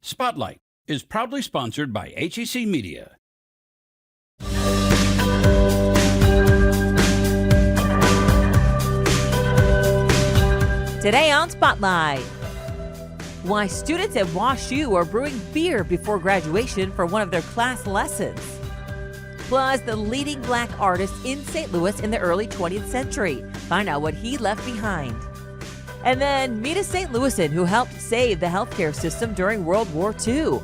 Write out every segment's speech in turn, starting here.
Spotlight is proudly sponsored by HEC Media. Today on Spotlight, why students at WashU are brewing beer before graduation for one of their class lessons. Plus, the leading black artist in St. Louis in the early 20th century. Find out what he left behind. And then meet a St. Louisan who helped save the healthcare system during World War II.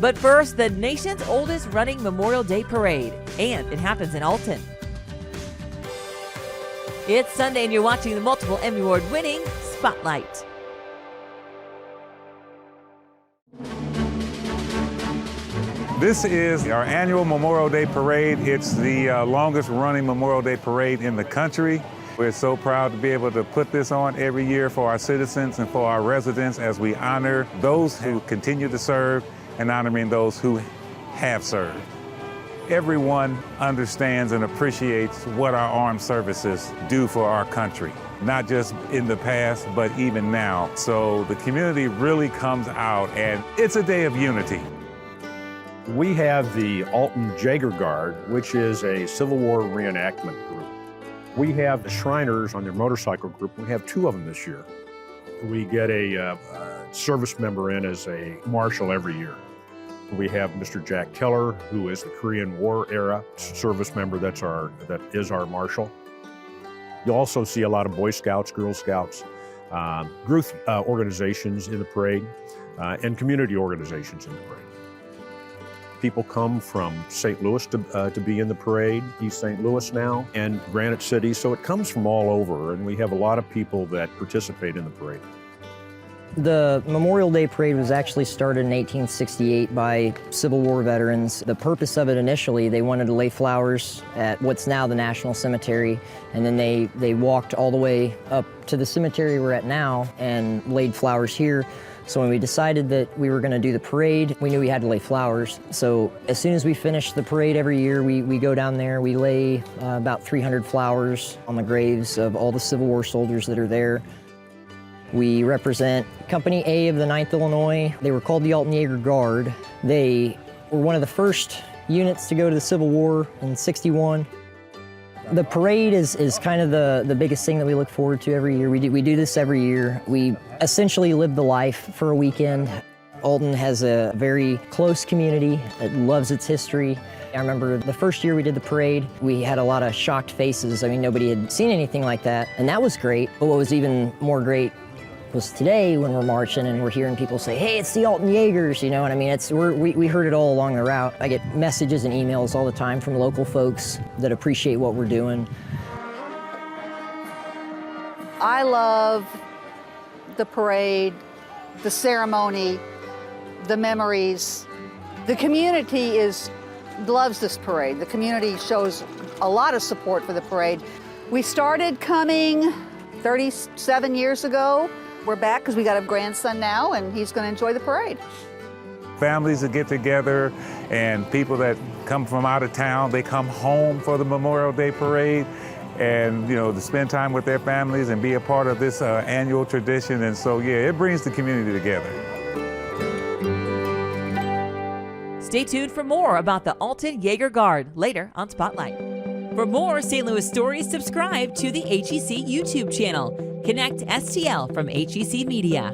But first, the nation's oldest running Memorial Day parade, and it happens in Alton. It's Sunday and you're watching the multiple Emmy Award winning Spotlight. This is our annual Memorial Day parade. It's the longest running Memorial Day parade in the country. We're so proud to be able to put this on every year for our citizens and for our residents as we honor those who continue to serve and honoring those who have served. Everyone understands and appreciates what our armed services do for our country, not just in the past, but even now. So the community really comes out, and it's a day of unity. We have the Alton Jaeger Guard, which is a Civil War reenactment group. We have the Shriners on their motorcycle group. We have 2 of them this year. We get a service member in as a marshal every year. We have Mr. Jack Keller, who is the Korean War era service member that is our marshal. You'll also see a lot of Boy Scouts, Girl Scouts, group organizations in the parade, and community organizations in the parade. People come from St. Louis to be in the parade, East St. Louis now, and Granite City, so it comes from all over, and we have a lot of people that participate in the parade. The Memorial Day Parade was actually started in 1868 by Civil War veterans. The purpose of it initially, they wanted to lay flowers at what's now the National Cemetery, and then they walked all the way up to the cemetery we're at now and laid flowers here. So when we decided that we were going to do the parade, we knew we had to lay flowers. So as soon as we finish the parade every year, we go down there, we lay about 300 flowers on the graves of all the Civil War soldiers that are there. We represent Company A of the 9th Illinois. They were called the Alton Jaeger Guard. They were one of the first units to go to the Civil War in '61. The parade is kind of the biggest thing that we look forward to every year. We do this every year. We essentially live the life for a weekend. Alton has a very close community. It loves its history. I remember the first year we did the parade, we had a lot of shocked faces. I mean, nobody had seen anything like that, and that was great. But what was even more great was today when we're marching and we're hearing people say, hey, it's the Alton Jaegers, you know, and I mean, we heard it all along the route. I get messages and emails all the time from local folks that appreciate what we're doing. I love the parade, the ceremony, the memories. The community loves this parade. The community shows a lot of support for the parade. We started coming 37 years ago. We're back because we got a grandson now, and he's going to enjoy the parade. Families that get together and people that come from out of town, they come home for the Memorial Day parade and, you know, to spend time with their families and be a part of this annual tradition. And so, yeah, it brings the community together. Stay tuned for more about the Alton Jaeger Guard later on Spotlight. For more St. Louis stories, subscribe to the HEC YouTube channel. Connect STL from HEC Media.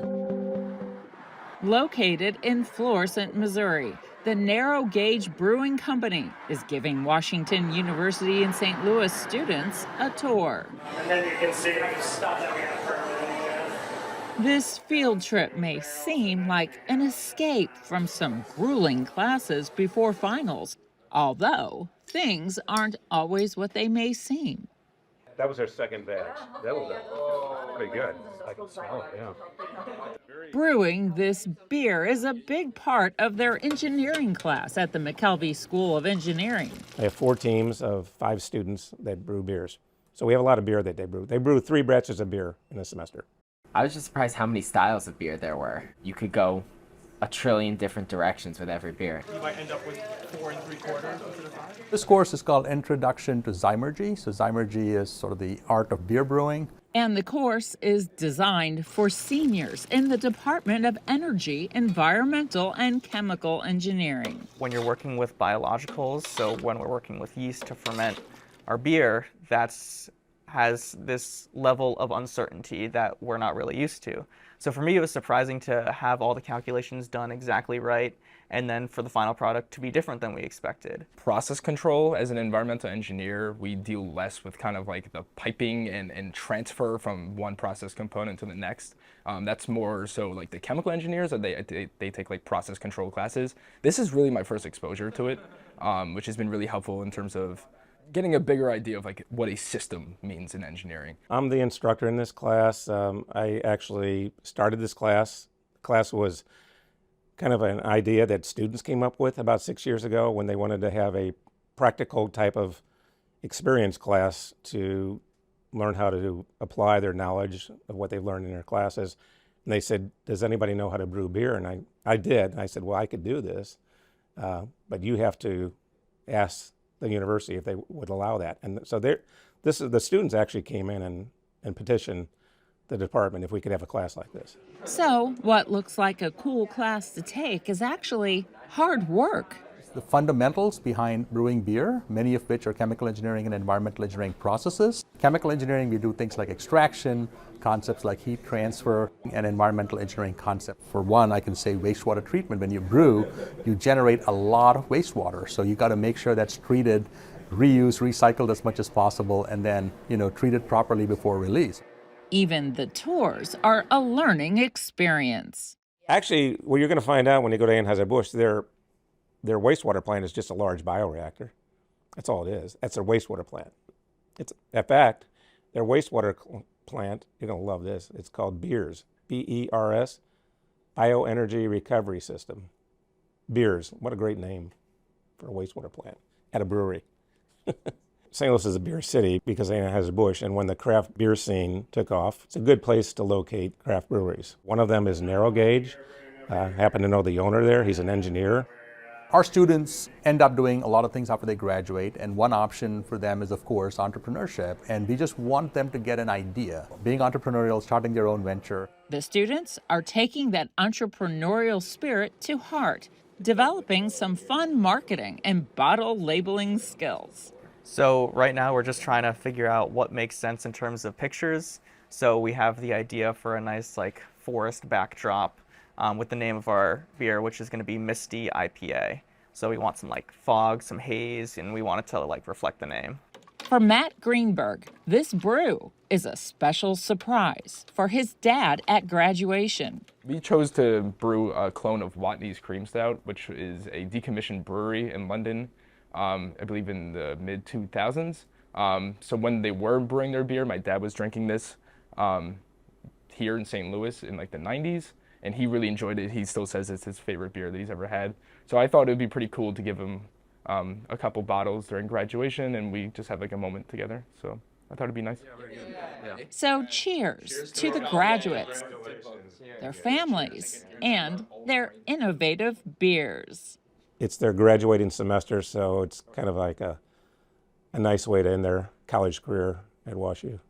Located in Florissant, Missouri, the Narrow Gauge Brewing Company is giving Washington University in St. Louis students a tour. And then you can see the stuff that we have currently. This field trip may seem like an escape from some grueling classes before finals, although things aren't always what they may seem. That was our second batch. That was pretty good. I can smell it, yeah. Brewing this beer is a big part of their engineering class at the McKelvey School of Engineering. They have 4 teams of 5 students that brew beers. So we have a lot of beer that they brew. They brew 3 batches of beer in a semester. I was just surprised how many styles of beer there were. You could go a trillion different directions with every beer. You might end up with 4 3/4 instead of 5. This course is called Introduction to Zymurgy. So Zymurgy is sort of the art of beer brewing. And the course is designed for seniors in the Department of Energy, Environmental, and Chemical Engineering. When you're working with biologicals, so when we're working with yeast to ferment our beer, has this level of uncertainty that we're not really used to. So for me, it was surprising to have all the calculations done exactly right, and then for the final product to be different than we expected. Process control, as an environmental engineer, we deal less with kind of like the piping and transfer from one process component to the next. That's more so like the chemical engineers, or they take like process control classes. This is really my first exposure to it, which has been really helpful in terms of getting a bigger idea of like what a system means in engineering. I'm the instructor in this class. I actually started this class. The class was kind of an idea that students came up with about 6 years ago when they wanted to have a practical type of experience class to learn how to apply their knowledge of what they've learned in their classes. And they said, does anybody know how to brew beer? And I did. And I said, well, I could do this, but you have to ask the university if they would allow that. And so the students actually came in and petitioned the department if we could have a class like this. So what looks like a cool class to take is actually hard work. The fundamentals behind brewing beer, many of which are chemical engineering and environmental engineering processes. Chemical engineering, we do things like extraction, concepts like heat transfer, and environmental engineering concepts. For one, I can say wastewater treatment. When you brew, you generate a lot of wastewater. So you got to make sure that's treated, reused, recycled as much as possible, and then, treated properly before release. Even the tours are a learning experience. Actually, what you're going to find out when you go to Anheuser-Busch, their wastewater plant is just a large bioreactor. That's all it is. That's their wastewater plant. In fact, their wastewater plant, you're going to love this, it's called BEERS, B-E-R-S, Bioenergy Recovery System. BEERS, what a great name for a wastewater plant at a brewery. St. Louis is a beer city because of Anheuser-Busch, and when the craft beer scene took off, it's a good place to locate craft breweries. One of them is Narrow Gauge. I happen to know the owner there. He's an engineer. Our students end up doing a lot of things after they graduate, and one option for them is, of course, entrepreneurship, and we just want them to get an idea. Being entrepreneurial, starting their own venture. The students are taking that entrepreneurial spirit to heart, developing some fun marketing and bottle labeling skills. So right now we're just trying to figure out what makes sense in terms of pictures. So we have the idea for a nice forest backdrop with the name of our beer, which is going to be Misty IPA. So we want some fog, some haze, and we want it to reflect the name. For Matt Greenberg, this brew is a special surprise for his dad at graduation. We chose to brew a clone of Watney's Cream Stout, which is a decommissioned brewery in London, I believe in the mid-2000s. So when they were brewing their beer, my dad was drinking this here in St. Louis in the 90s, and he really enjoyed it. He still says it's his favorite beer that he's ever had. So I thought it would be pretty cool to give him a couple bottles during graduation, and we just have a moment together. So I thought it'd be nice. Yeah. So cheers to the graduates, their families, and their innovative beers. It's their graduating semester, so it's kind of like a nice way to end their college career at WashU.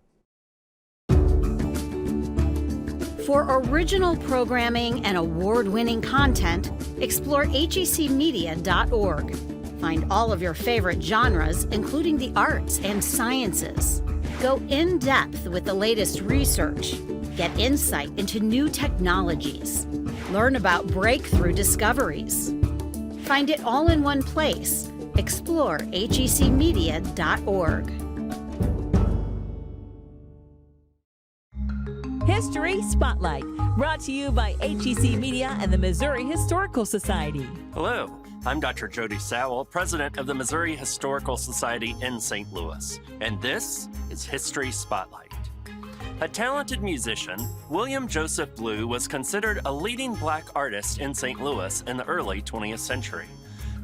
For original programming and award-winning content, explore HECmedia.org. Find all of your favorite genres, including the arts and sciences. Go in-depth with the latest research. Get insight into new technologies. Learn about breakthrough discoveries. Find it all in one place. Explore HECmedia.org. History Spotlight, brought to you by HEC Media and the Missouri Historical Society. Hello, I'm Dr. Jody Sowell, president of the Missouri Historical Society in St. Louis, and this is History Spotlight. A talented musician, William Joseph Blue was considered a leading black artist in St. Louis in the early 20th century.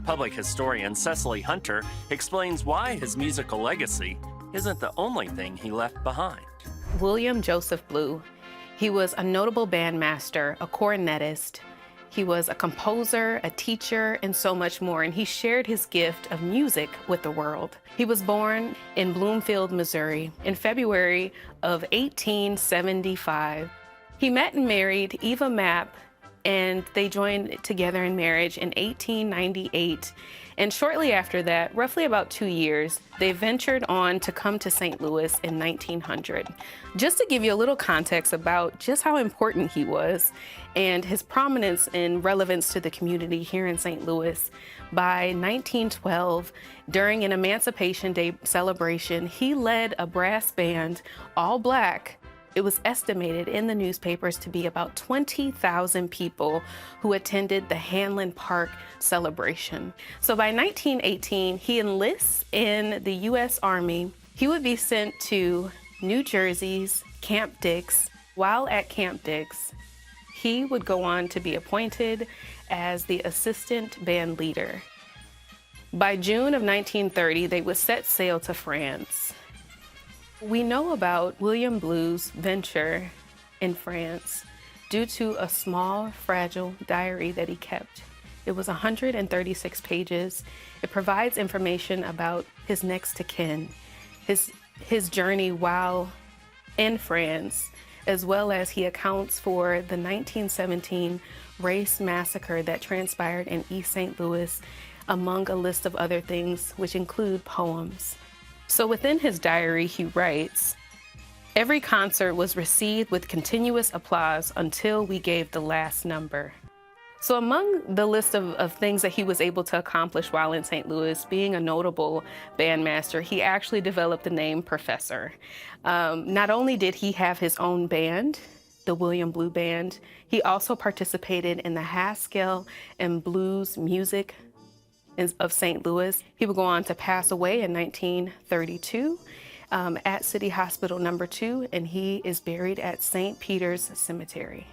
Public historian Cecily Hunter explains why his musical legacy isn't the only thing he left behind. William Joseph Blue, he was a notable bandmaster, a cornetist, He was a composer, a teacher, and so much more, and he shared his gift of music with the world. He was born in Bloomfield, Missouri in February of 1875. He met and married Eva Mapp, and they joined together in marriage in 1898. And shortly after that, roughly about 2 years, they ventured on to come to St. Louis in 1900. Just to give you a little context about just how important he was and his prominence and relevance to the community here in St. Louis, by 1912, during an Emancipation Day celebration, he led a brass band, all black. It was estimated in the newspapers to be about 20,000 people who attended the Hanlon Park celebration. So by 1918, he enlists in the U.S. Army. He would be sent to New Jersey's Camp Dix. While at Camp Dix, he would go on to be appointed as the assistant band leader. By June of 1930, they would set sail to France. We know about William Blue's venture in France due to a small, fragile diary that he kept. It was 136 pages. It provides information about his next of kin, his journey while in France, as well as he accounts for the 1917 race massacre that transpired in East St. Louis, among a list of other things, which include poems. So within his diary, he writes, "Every concert was received with continuous applause until we gave the last number." So among the list of things that he was able to accomplish while in St. Louis, being a notable bandmaster, he actually developed the name Professor. Not only did he have his own band, the William Blue Band, he also participated in the Haskell and Blues music of St. Louis. He would go on to pass away in 1932 at City Hospital No. 2, and he is buried at St. Peter's Cemetery.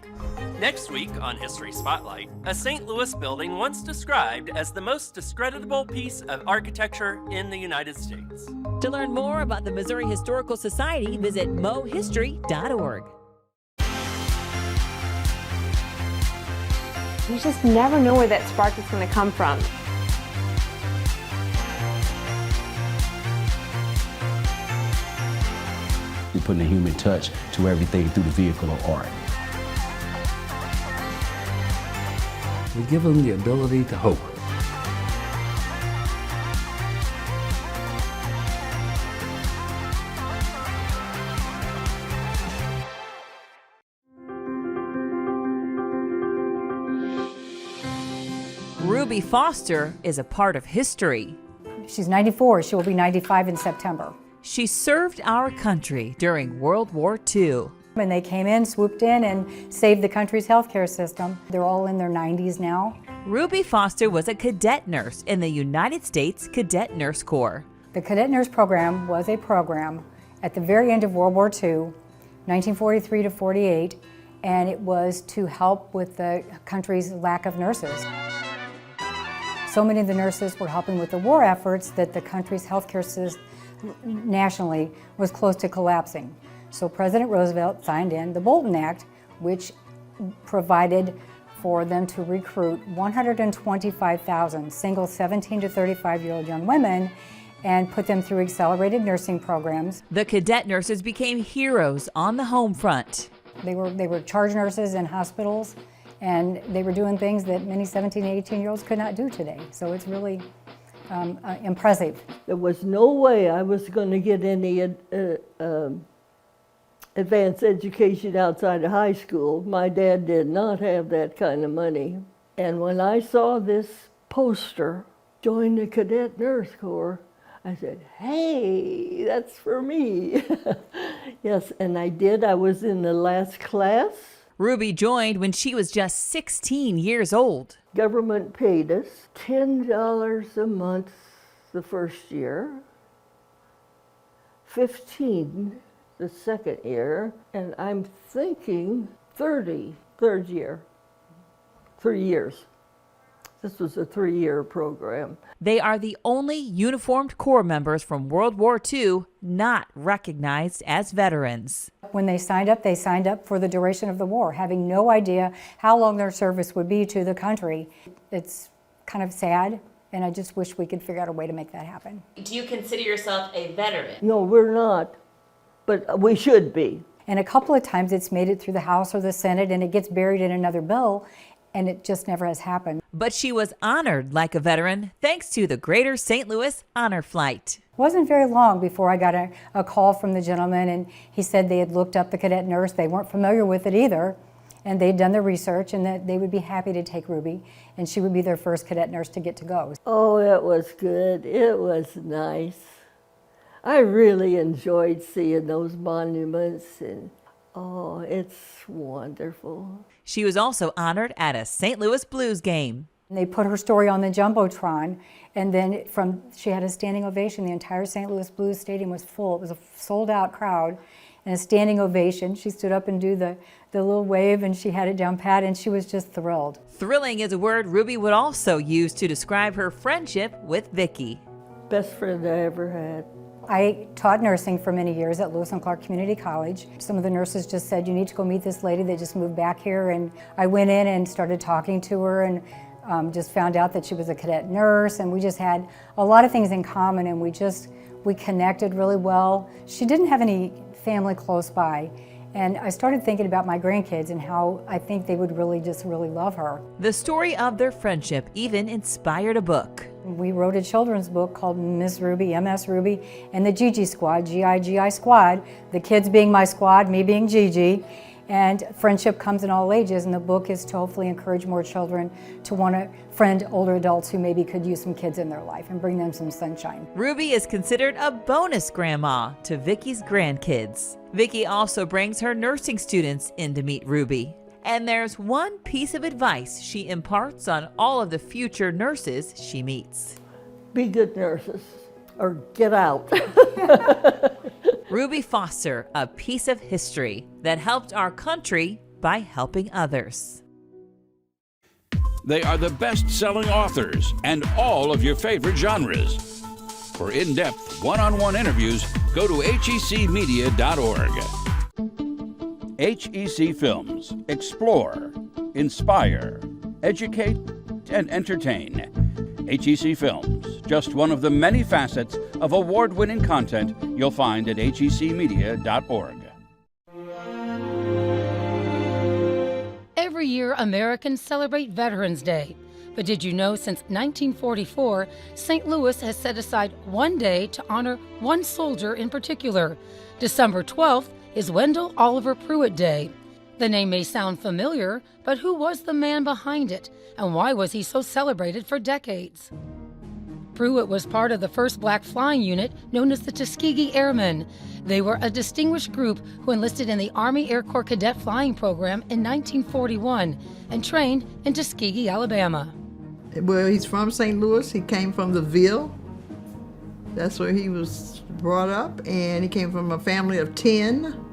Next week on History Spotlight, a St. Louis building once described as the most discreditable piece of architecture in the United States. To learn more about the Missouri Historical Society, visit mohistory.org. You just never know where that spark is going to come from. We're putting a human touch to everything through the vehicle of art. We give them the ability to hope. Ruby Foster is a part of history. She's 94. She will be 95 in September. She served our country during World War II. And they came in, swooped in, and saved the country's healthcare system. They're all in their 90s now. Ruby Foster was a cadet nurse in the United States Cadet Nurse Corps. The Cadet Nurse Program was a program at the very end of World War II, 1943 to 48, and it was to help with the country's lack of nurses. So many of the nurses were helping with the war efforts that the country's healthcare system nationally was close to collapsing. So President Roosevelt signed in the Bolton Act, which provided for them to recruit 125,000 single 17 to 35-year-old young women and put them through accelerated nursing programs. The cadet nurses became heroes on the home front. They were charge nurses in hospitals, and they were doing things that many 17 and 18-year-olds could not do today. So it's really impressive. There was no way I was going to get any advanced education outside of high school. My dad did not have that kind of money. And when I saw this poster, join the Cadet Nurse Corps, I said, hey, that's for me. Yes, and I did. I was in the last class. Ruby joined when she was just 16 years old. Government paid us $10 a month the first year, $15 the second year, and I'm thinking $30 third year, 3 years. This was a 3-year program. They are the only uniformed Corps members from World War II not recognized as veterans. When they signed up for the duration of the war, having no idea how long their service would be to the country. It's kind of sad, and I just wish we could figure out a way to make that happen. Do you consider yourself a veteran? No, we're not, but we should be. And a couple of times it's made it through the House or the Senate and it gets buried in another bill, and it just never has happened. But she was honored like a veteran thanks to the Greater St. Louis Honor Flight. It wasn't very long before I got a call from the gentleman, and he said they had looked up the cadet nurse. They weren't familiar with it either, and they'd done the research, and that they would be happy to take Ruby, and she would be their first cadet nurse to get to go. Oh, it was good. It was nice. I really enjoyed seeing those monuments, and oh, it's wonderful. She was also honored at a St. Louis Blues game. They put her story on the Jumbotron, and then she had a standing ovation. The entire St. Louis Blues Stadium was full. It was a sold-out crowd, and a standing ovation. She stood up and do the little wave, and she had it down pat, and she was just thrilled. Thrilling is a word Ruby would also use to describe her friendship with Vicki. Best friend I ever had. I taught nursing for many years at Lewis and Clark Community College. Some of the nurses just said, you need to go meet this lady that just moved back here. And I went in and started talking to her, and just found out that she was a cadet nurse, and we just had a lot of things in common, and we connected really well. She didn't have any family close by, and I started thinking about my grandkids and how I think they would really love her. The story of their friendship even inspired a book. We wrote a children's book called Miss Ruby, MS Ruby, and the Gigi Squad, G-I-G-I Squad, the kids being my squad, me being Gigi. And friendship comes in all ages, and the book is to hopefully encourage more children to want to friend older adults who maybe could use some kids in their life and bring them some sunshine. Ruby is considered a bonus grandma to Vicki's grandkids. Vicki also brings her nursing students in to meet Ruby. And there's one piece of advice she imparts on all of the future nurses she meets. Be good nurses, or get out. Ruby Foster, a piece of history that helped our country by helping others. They are the best-selling authors and all of your favorite genres. For in-depth, one-on-one interviews, go to hecmedia.org. HEC Films. Explore, inspire, educate, and entertain. HEC Films, just one of the many facets of award-winning content you'll find at hecmedia.org. Every year, Americans celebrate Veterans Day. But did you know since 1944, St. Louis has set aside one day to honor one soldier in particular? December 12th is Wendell Oliver Pruitt Day. The name may sound familiar, but who was the man behind it, and why was he so celebrated for decades? Pruitt was part of the first black flying unit known as the Tuskegee Airmen. They were a distinguished group who enlisted in the Army Air Corps Cadet Flying Program in 1941 and trained in Tuskegee, Alabama. Well, he's from St. Louis. He came from the Ville. That's where he was brought up, and he came from a family of 10.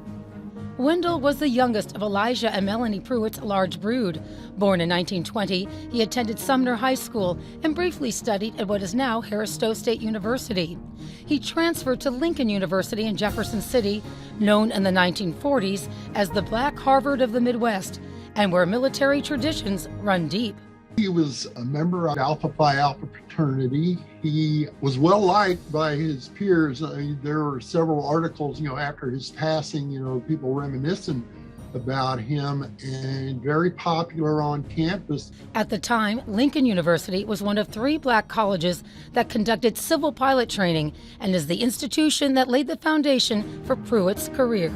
Wendell was the youngest of Elijah and Melanie Pruitt's large brood. Born in 1920, he attended Sumner High School and briefly studied at what is now Harris Stowe State University. He transferred to Lincoln University in Jefferson City, known in the 1940s as the Black Harvard of the Midwest, and where military traditions run deep. He was a member of Alpha Phi Alpha fraternity. He was well liked by his peers. There were several articles, after his passing, people reminiscing about him, and very popular on campus. At the time, Lincoln University was one of 3 black colleges that conducted civil pilot training and is the institution that laid the foundation for Pruitt's career.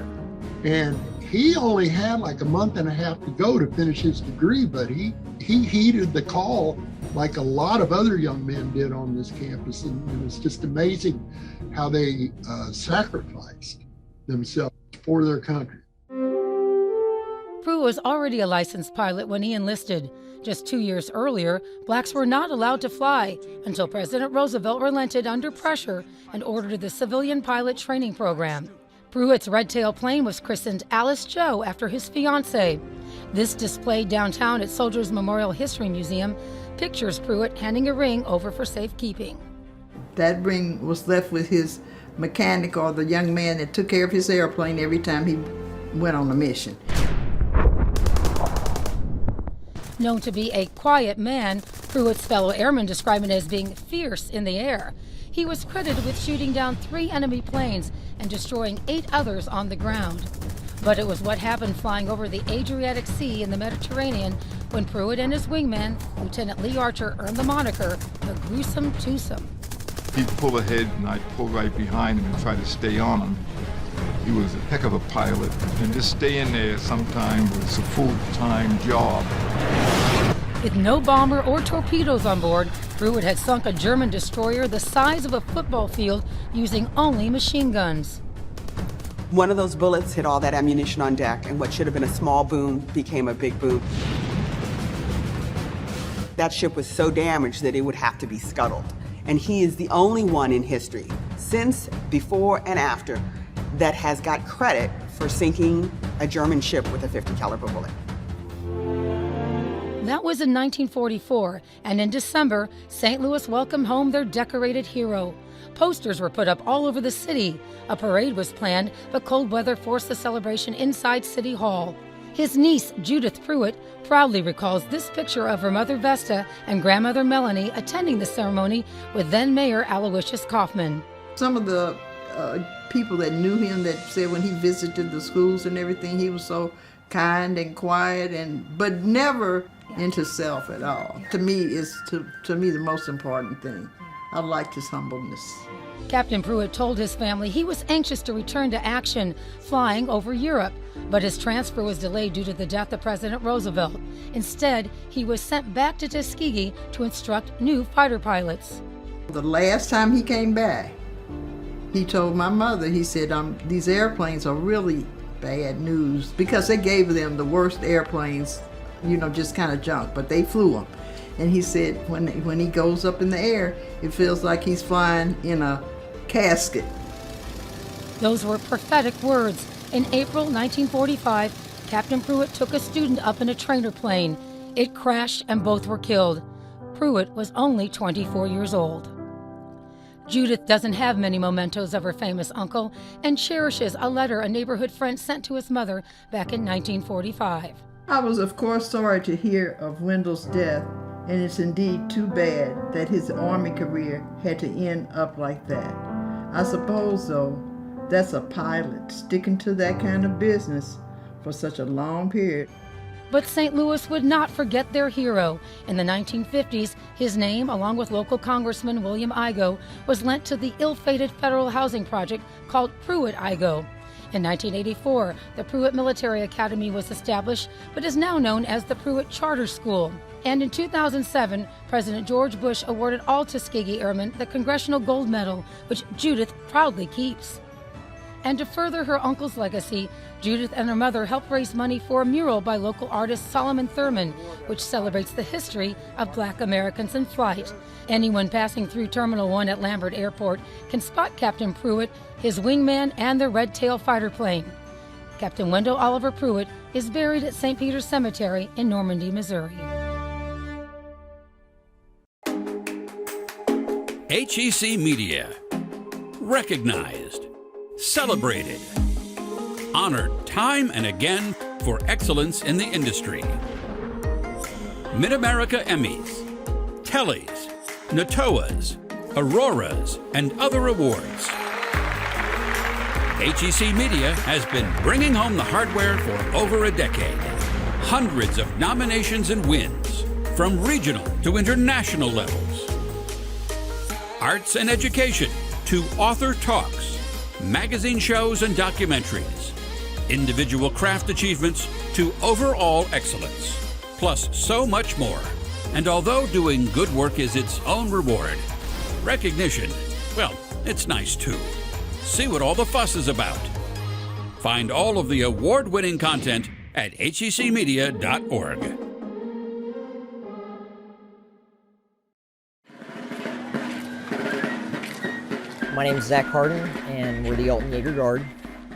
And he only had like a month and a half to go to finish his degree, but he heeded the call like a lot of other young men did on this campus, and it's just amazing how they sacrificed themselves for their country. Pruitt was already a licensed pilot when he enlisted. Just 2 years earlier, blacks were not allowed to fly until President Roosevelt relented under pressure and ordered the civilian pilot training program. Pruitt's red-tail plane was christened Alice Joe after his fiancée. This display downtown at Soldiers Memorial History Museum pictures Pruitt handing a ring over for safekeeping. That ring was left with his mechanic, or the young man that took care of his airplane every time he went on a mission. Known to be a quiet man, Pruitt's fellow airmen describe him as being fierce in the air. He was credited with shooting down 3 enemy planes and destroying 8 others on the ground. But it was what happened flying over the Adriatic Sea in the Mediterranean when Pruitt and his wingman, Lieutenant Lee Archer, earned the moniker the Gruesome Twosome. He'd pull ahead and I'd pull right behind him and try to stay on him. He was a heck of a pilot, and just staying there sometimes was a full-time job. With no bomber or torpedoes on board, Pruitt had sunk a German destroyer the size of a football field using only machine guns. One of those bullets hit all that ammunition on deck, and what should have been a small boom became a big boom. That ship was so damaged that it would have to be scuttled. And he is the only one in history, since, before, and after, that has got credit for sinking a German ship with a .50 caliber bullet. That was in 1944, and in December, St. Louis welcomed home their decorated hero. Posters were put up all over the city. A parade was planned, but cold weather forced the celebration inside City Hall. His niece, Judith Pruitt, proudly recalls this picture of her mother Vesta and grandmother Melanie attending the ceremony with then-Mayor Aloysius Kaufman. Some of the people that knew him that said when he visited the schools and everything, he was so kind and quiet, but never into self at all. To me, the most important thing. I liked his humbleness. Captain Pruitt told his family he was anxious to return to action, flying over Europe, but his transfer was delayed due to the death of President Roosevelt. Instead, he was sent back to Tuskegee to instruct new fighter pilots. The last time he came back, he told my mother, he said, these airplanes are really bad news, because they gave them the worst airplanes, just kind of junk, but they flew them. And he said when he goes up in the air, it feels like he's flying in a casket. Those were prophetic words. In April 1945, Captain Pruitt took a student up in a trainer plane. It crashed and both were killed. Pruitt was only 24 years old. Judith doesn't have many mementos of her famous uncle and cherishes a letter a neighborhood friend sent to his mother back in 1945. I was, of course, sorry to hear of Wendell's death, and it's indeed too bad that his Army career had to end up like that. I suppose, though, that's a pilot sticking to that kind of business for such a long period. But St. Louis would not forget their hero. In the 1950s, his name, along with local Congressman William Igoe, was lent to the ill-fated federal housing project called Pruitt-Igoe. In 1984, the Pruitt Military Academy was established, but is now known as the Pruitt Charter School. And in 2007, President George Bush awarded all Tuskegee Airmen the Congressional Gold Medal, which Judith proudly keeps. And to further her uncle's legacy, Judith and her mother helped raise money for a mural by local artist Solomon Thurman, which celebrates the history of Black Americans in flight. Anyone passing through Terminal 1 at Lambert Airport can spot Captain Pruitt, his wingman, and the Red Tail fighter plane. Captain Wendell Oliver Pruitt is buried at St. Peter's Cemetery in Normandy, Missouri. HEC Media. Recognized, celebrated, honored time and again for excellence in the industry. Mid-America Emmys, Tellys, NATOAs, Auroras, and other awards. HEC Media has been bringing home the hardware for over a decade. Hundreds of nominations and wins, from regional to international levels. Arts and education to author talks, magazine shows and documentaries, individual craft achievements to overall excellence, plus so much more. And although doing good work is its own reward, recognition, well, it's nice too. See what all the fuss is about. Find all of the award-winning content at hecmedia.org. My name is Zach Harden, and we're the Alton Jaeger Guard.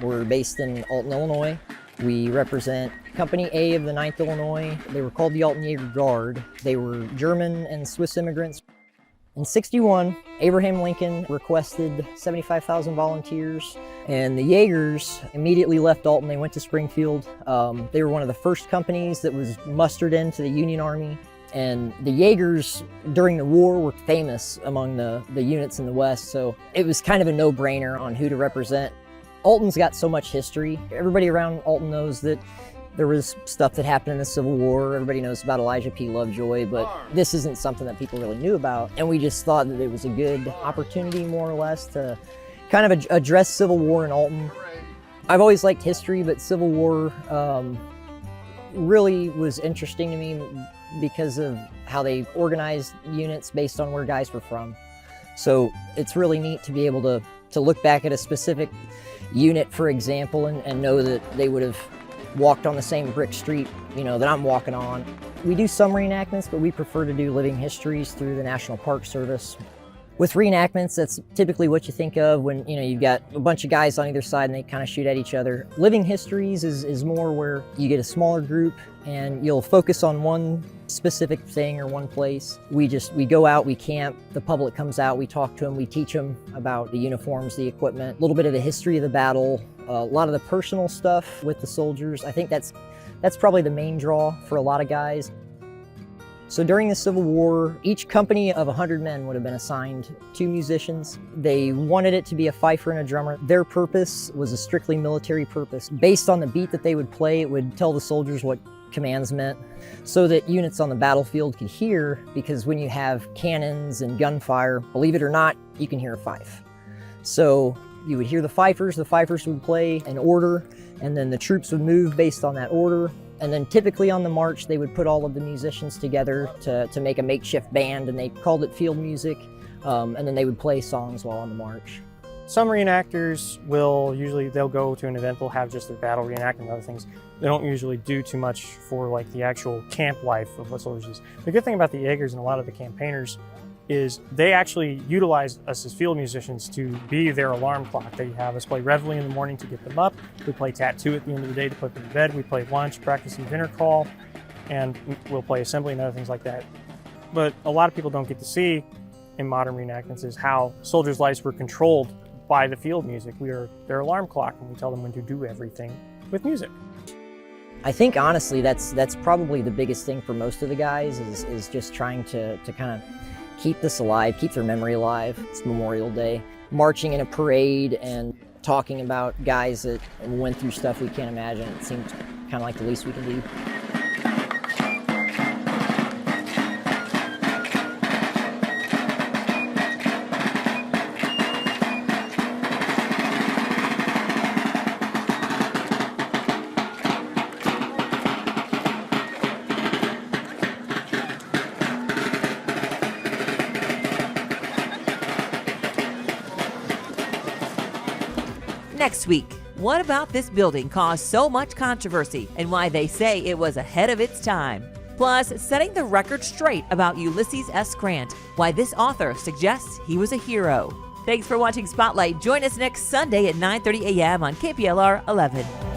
We're based in Alton, Illinois. We represent Company A of the 9th Illinois. They were called the Alton Jaeger Guard. They were German and Swiss immigrants. In '61, Abraham Lincoln requested 75,000 volunteers, and the Jaegers immediately left Alton. They went to Springfield. They were one of the first companies that was mustered into the Union Army. And the Jaegers during the war were famous among the units in the West, so it was kind of a no-brainer on who to represent. Alton's got so much history. Everybody around Alton knows that there was stuff that happened in the Civil War. Everybody knows about Elijah P. Lovejoy, but this isn't something that people really knew about. And we just thought that it was a good opportunity, more or less, to kind of address Civil War in Alton. I've always liked history, but Civil War really was interesting to me because of how they organized units based on where guys were from. So it's really neat to be able to look back at a specific unit, for example, and know that they would have walked on the same brick street, that I'm walking on. We do some reenactments, but we prefer to do living histories through the National Park Service. With reenactments, that's typically what you think of when, you've got a bunch of guys on either side and they kind of shoot at each other. Living histories is more where you get a smaller group and you'll focus on one specific thing or one place. We go out, we camp, the public comes out, we talk to them, we teach them about the uniforms, the equipment, a little bit of the history of the battle, a lot of the personal stuff with the soldiers. I think that's probably the main draw for a lot of guys. So during the Civil War, each company of 100 men would have been assigned 2 musicians. They wanted it to be a fifer and a drummer. Their purpose was a strictly military purpose. Based on the beat that they would play, it would tell the soldiers what commands meant so that units on the battlefield could hear, because when you have cannons and gunfire, believe it or not, you can hear a fife. So you would hear the fifers would play an order, and then the troops would move based on that order. And then typically on the march, they would put all of the musicians together to make a makeshift band, and they called it field music, and then they would play songs while on the march. Some reenactors they'll go to an event, they'll have just their battle reenactment and other things. They don't usually do too much for like the actual camp life of what soldiers is. The good thing about the Jaegers and a lot of the campaigners is they actually utilize us as field musicians to be their alarm clock. They have us play reveille in the morning to get them up. We play tattoo at the end of the day to put them to bed. We play lunch, practice and dinner call, and we'll play assembly and other things like that. But a lot of people don't get to see in modern reenactments is how soldiers' lives were controlled by the field music. We are their alarm clock, and we tell them when to do everything with music. I think honestly that's probably the biggest thing for most of the guys is just trying to kind of keep this alive, keep their memory alive. It's Memorial Day. Marching in a parade and talking about guys that went through stuff we can't imagine. It seems kind of like the least we can do. Next week, what about this building caused so much controversy and why they say it was ahead of its time? Plus, setting the record straight about Ulysses S. Grant, why this author suggests he was a hero. Thanks for watching Spotlight. Join us next Sunday at 9:30 a.m. on KPLR 11.